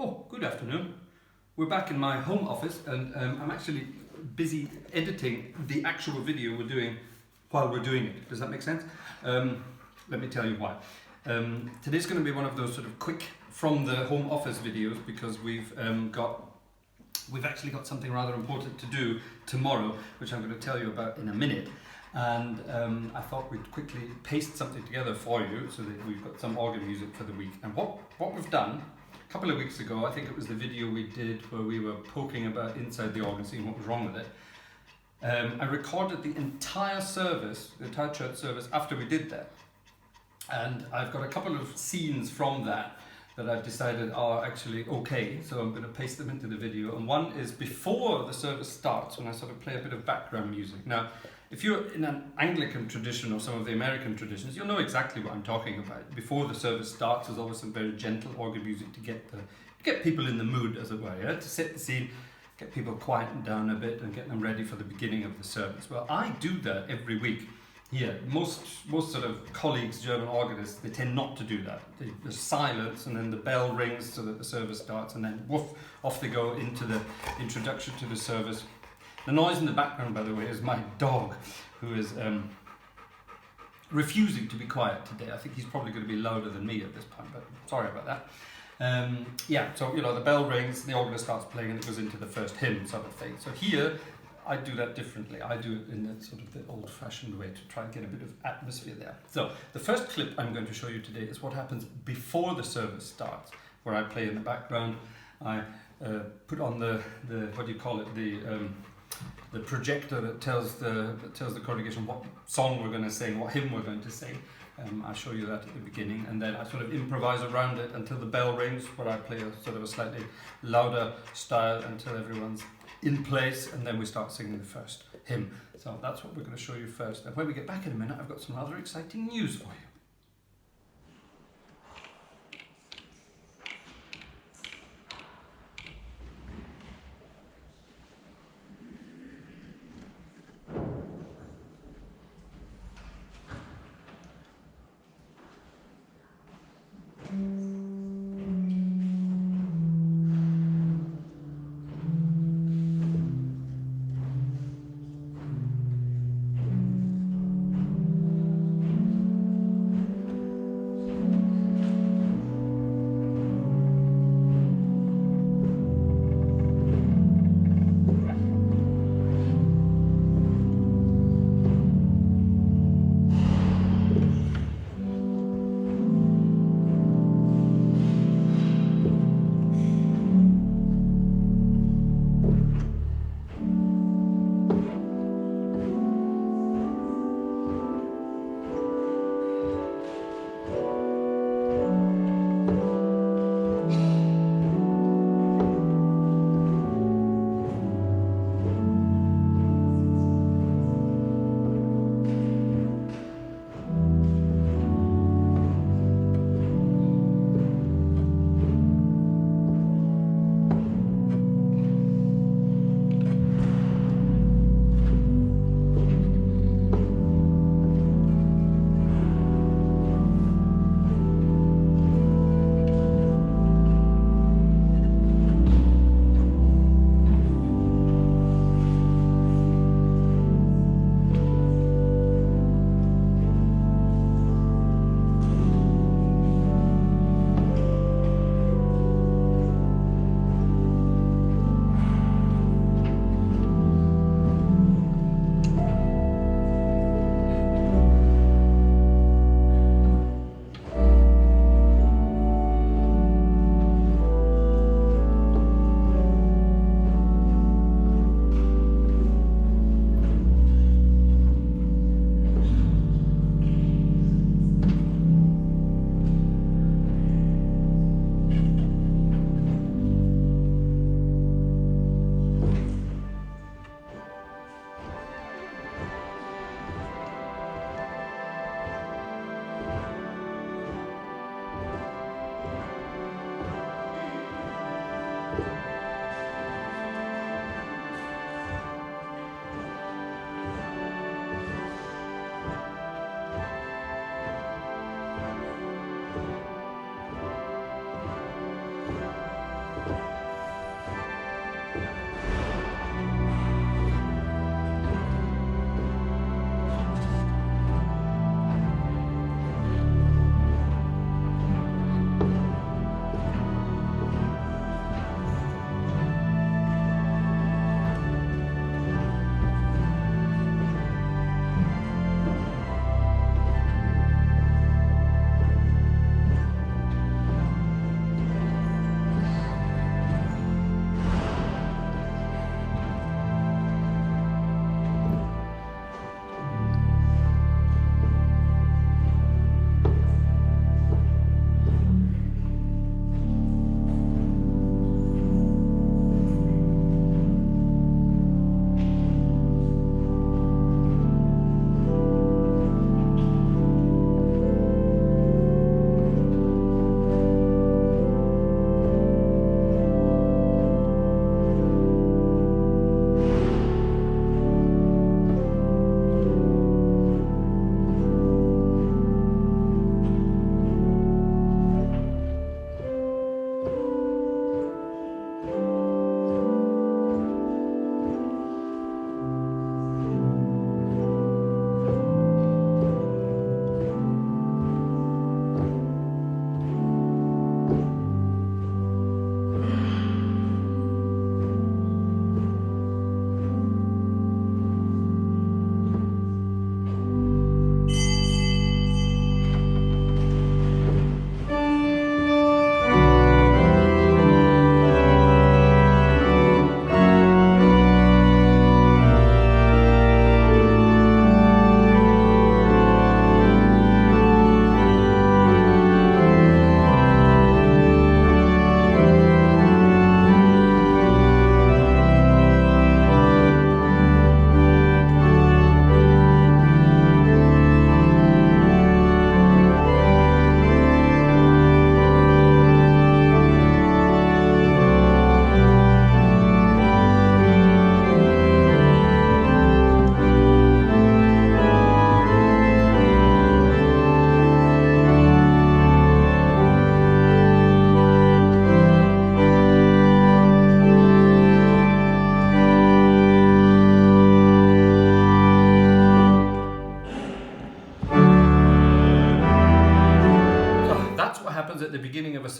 Oh, good afternoon. We're back in my home office and I'm actually busy editing the actual video we're doing while we're doing it. Does that make sense? Let me tell you why. Today's going to be one of those sort of quick from the home office videos because we've actually got something rather important to do tomorrow, which I'm going to tell you about in a minute. And I thought we'd quickly paste something together for you so that we've got some organ music for the week. And what we've done a couple of weeks ago, I think it was the video we did where we were poking about inside the organ, seeing what was wrong with it. I recorded the entire service, the entire church service after we did that. And I've got a couple of scenes from that I've decided are actually okay, so I'm going to paste them into the video. And one is before the service starts, when I sort of play a bit of background music. Now, if you're in an Anglican tradition or some of the American traditions, you'll know exactly what I'm talking about. Before the service starts, there's always some very gentle organ music to get people in the mood, as it were, yeah? To set the scene, get people quietened down a bit and get them ready for the beginning of the service. Well, I do that every week. Yeah, most sort of colleagues, German organists, they tend not to do that. There's silence and then the bell rings so that the service starts and then woof, off they go into the introduction to the service. The noise in the background, by the way, is my dog, who is refusing to be quiet today. I think he's probably going to be louder than me at this point, but sorry about that. Yeah, so, the bell rings, the organist starts playing and it goes into the first hymn sort of thing. So here, I do that differently. I do it in the sort of the old-fashioned way to try and get a bit of atmosphere there. So the first clip I'm going to show you today is what happens before the service starts, where I play in the background. I put on the what do you call it, the projector that tells the congregation what song we're going to sing, what hymn we're going to sing. I'll show you that at the beginning, and then I sort of improvise around it until the bell rings, where I play a sort of a slightly louder style until everyone's in place, and then we start singing the first hymn. So that's what we're going to show you first. And when we get back in a minute, I've got some rather exciting news for you.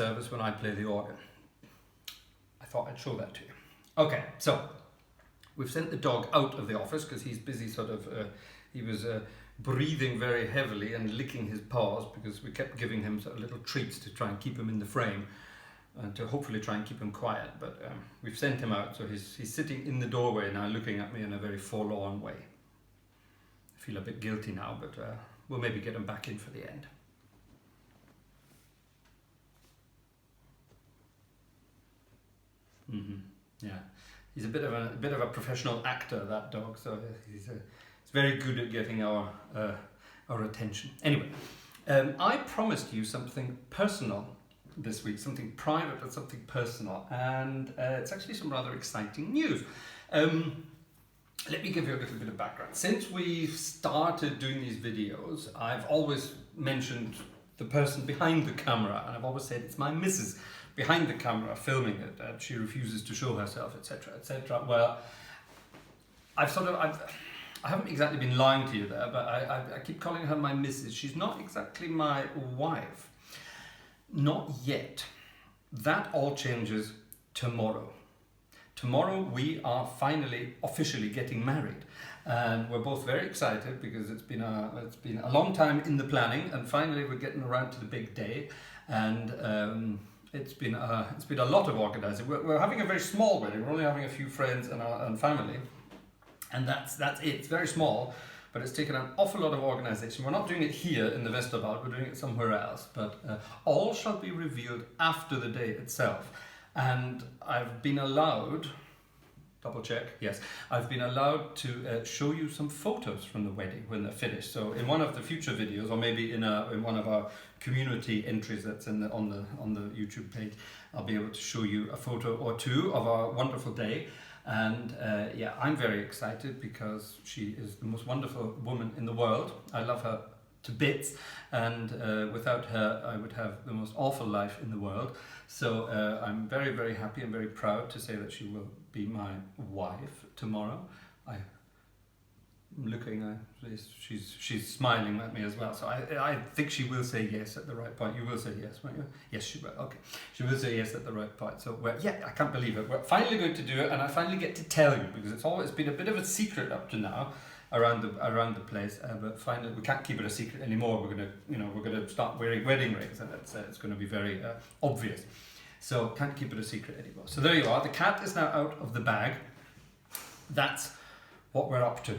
service when I play the organ. I thought I'd show that to you. Okay, so we've sent the dog out of the office because he's busy he was breathing very heavily and licking his paws because we kept giving him sort of little treats to try and keep him in the frame and to hopefully try and keep him quiet. But we've sent him out, so he's sitting in the doorway now looking at me in a very forlorn way. I feel a bit guilty now, but we'll maybe get him back in for the end. Yeah, he's a bit of a professional actor, that dog. So he's very good at getting our attention. Anyway, I promised you something personal this week, something private but something personal, and it's actually some rather exciting news. Let me give you a little bit of background. Since we started doing these videos, I've always mentioned the person behind the camera, and I've always said it's my missus behind the camera filming it, and she refuses to show herself, etc., etc. Well, I haven't exactly been lying to you there, but I keep calling her my missus. She's not exactly my wife. Not yet. That all changes tomorrow. Tomorrow we are finally officially getting married, and we're both very excited because it's been a long time in the planning, and finally we're getting around to the big day. And it's been a lot of organising. We're having a very small wedding. We're only having a few friends and family, and that's it. It's very small, but it's taken an awful lot of organisation. We're not doing it here in the Westerwald. We're doing it somewhere else. But all shall be revealed after the day itself. And I've been allowed, double check, yes, I've been allowed to show you some photos from the wedding when they're finished. So in one of the future videos, or maybe in one of our community entries that's on the YouTube page, I'll be able to show you a photo or two of our wonderful day. And yeah, I'm very excited because she is the most wonderful woman in the world. I love her to bits, and without her I would have the most awful life in the world. So I'm very, very happy and very proud to say that she will be my wife tomorrow. I'm looking, she's smiling at me as well, so I think she will say yes at the right point. You will say yes, won't you? Yes, she will. Okay, she will say yes at the right point. So yeah, I can't believe it. We're finally going to do it, and I finally get to tell you, because it's always been a bit of a secret up to now around the place, but finally we can't keep it a secret anymore. We're gonna start wearing wedding rings, and it's going to be very obvious. So can't keep it a secret anymore. So there you are. The cat is now out of the bag. That's what we're up to.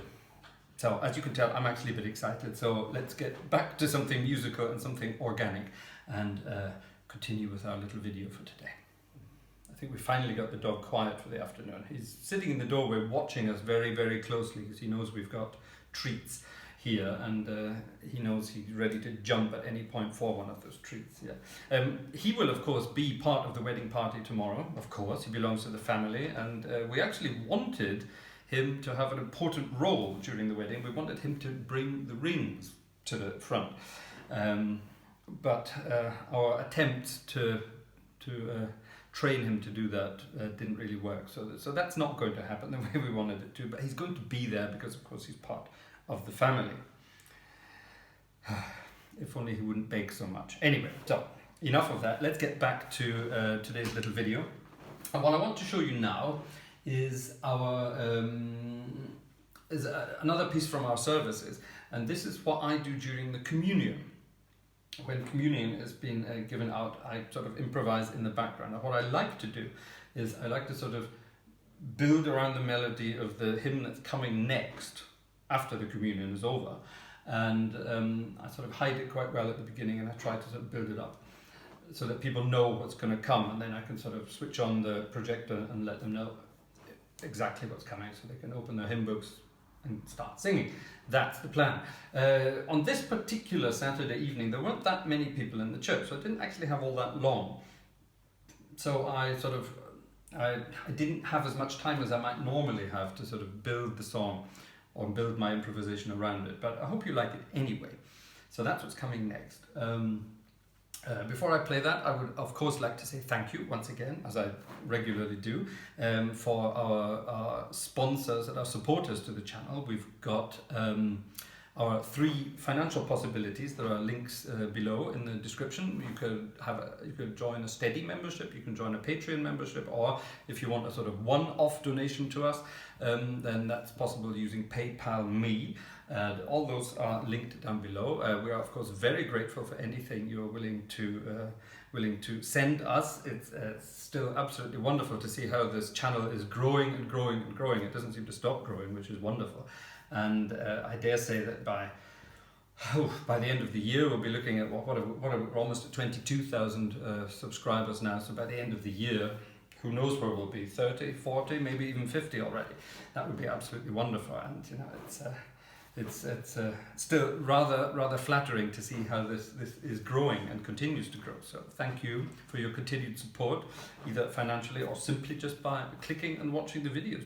So as you can tell, I'm actually a bit excited. So let's get back to something musical and something organic, and continue with our little video for today. I think we finally got the dog quiet for the afternoon. He's sitting in the doorway watching us very, very closely because he knows we've got treats here, and he knows he's ready to jump at any point for one of those treats. Yeah. He will of course be part of the wedding party tomorrow. Of course, he belongs to the family, and we actually wanted him to have an important role during the wedding. We wanted him to bring the rings to the front, but our attempts to train him to do that didn't really work. So that's not going to happen the way we wanted it to. But he's going to be there because, of course, he's part of the family. If only he wouldn't bake so much. Anyway, so enough of that. Let's get back to today's little video. And what I want to show you now is another piece from our services, and this is what I do during the communion. When communion is being given out, I sort of improvise in the background. And what I like to do is I like to sort of build around the melody of the hymn that's coming next after the communion is over, and I sort of hide it quite well at the beginning, and I try to sort of build it up so that people know what's going to come, and then I can sort of switch on the projector and let them know exactly what's coming, so they can open their hymn books and start singing. That's the plan. On this particular Saturday evening, there weren't that many people in the church, so I didn't actually have all that long. So I didn't have as much time as I might normally have to sort of build the song or build my improvisation around it, but I hope you like it anyway. So that's what's coming next. Before I play that, I would of course like to say thank you once again, as I regularly do, for our sponsors and our supporters to the channel. We've got our 3 financial possibilities. There are links below in the description. You could join a steady membership, you can join a Patreon membership, or if you want a sort of one-off donation to us, then that's possible using PayPal Me. All those are linked down below. We are of course very grateful for anything you're willing to send us. It's still absolutely wonderful to see how this channel is growing and growing and growing. It doesn't seem to stop growing, which is wonderful. And I dare say that by the end of the year we'll be looking at we're almost at 22,000 subscribers now. So by the end of the year, who knows where we'll be, 30, 40, maybe even 50 already. That would be absolutely wonderful. And you know, it's still rather flattering to see how this is growing and continues to grow. So thank you for your continued support, either financially or simply just by clicking and watching the videos.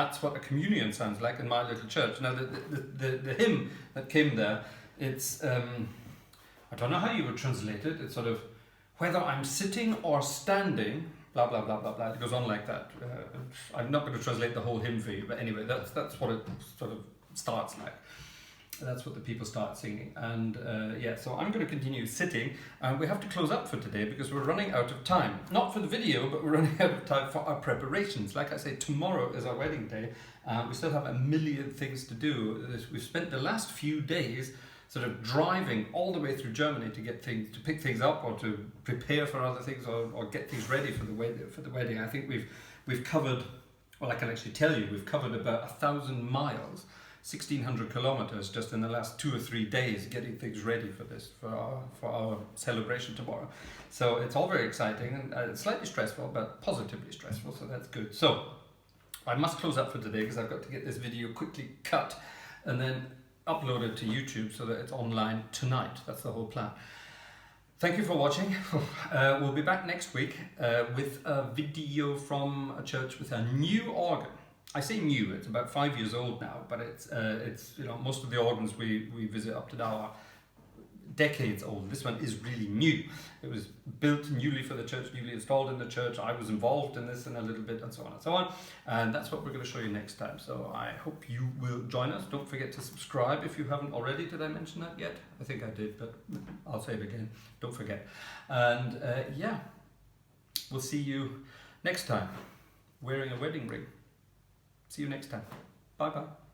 that's what a communion sounds like in my little church. Now the hymn that came there, it's I don't know how you would translate it. It's sort of, whether I'm sitting or standing, blah blah blah blah blah. It goes on like that. I'm not going to translate the whole hymn for you, but anyway, that's what it sort of starts like. That's what the people start singing. And yeah, so I'm going to continue sitting, and we have to close up for today because we're running out of time. Not for the video, but we're running out of time for our preparations. Like I say, tomorrow is our wedding day. We still have a million things to do. We've spent the last few days sort of driving all the way through Germany to get things, to pick things up, or to prepare for other things, or get things ready for the wedding. I think we've covered, well, I can actually tell you, we've covered about 1,000 miles, 1,600 kilometers just in the last 2 or 3 days, getting things ready for this, for our celebration tomorrow. So it's all very exciting and slightly stressful, but positively stressful, so that's good. So I must close up for today because I've got to get this video quickly cut and then upload it to YouTube so that it's online tonight. That's the whole plan. Thank you for watching. We'll be back next week with a video from a church with a new organ. I say new, it's about 5 years old now, but it's you know, most of the organs we visit up to now are decades old. This one is really new. It was built newly for the church, newly installed in the church. I was involved in this in a little bit, and so on and so on. And that's what we're going to show you next time. So I hope you will join us. Don't forget to subscribe if you haven't already. Did I mention that yet? I think I did, but I'll say it again. Don't forget. And yeah, we'll see you next time wearing a wedding ring. See you next time. Bye bye.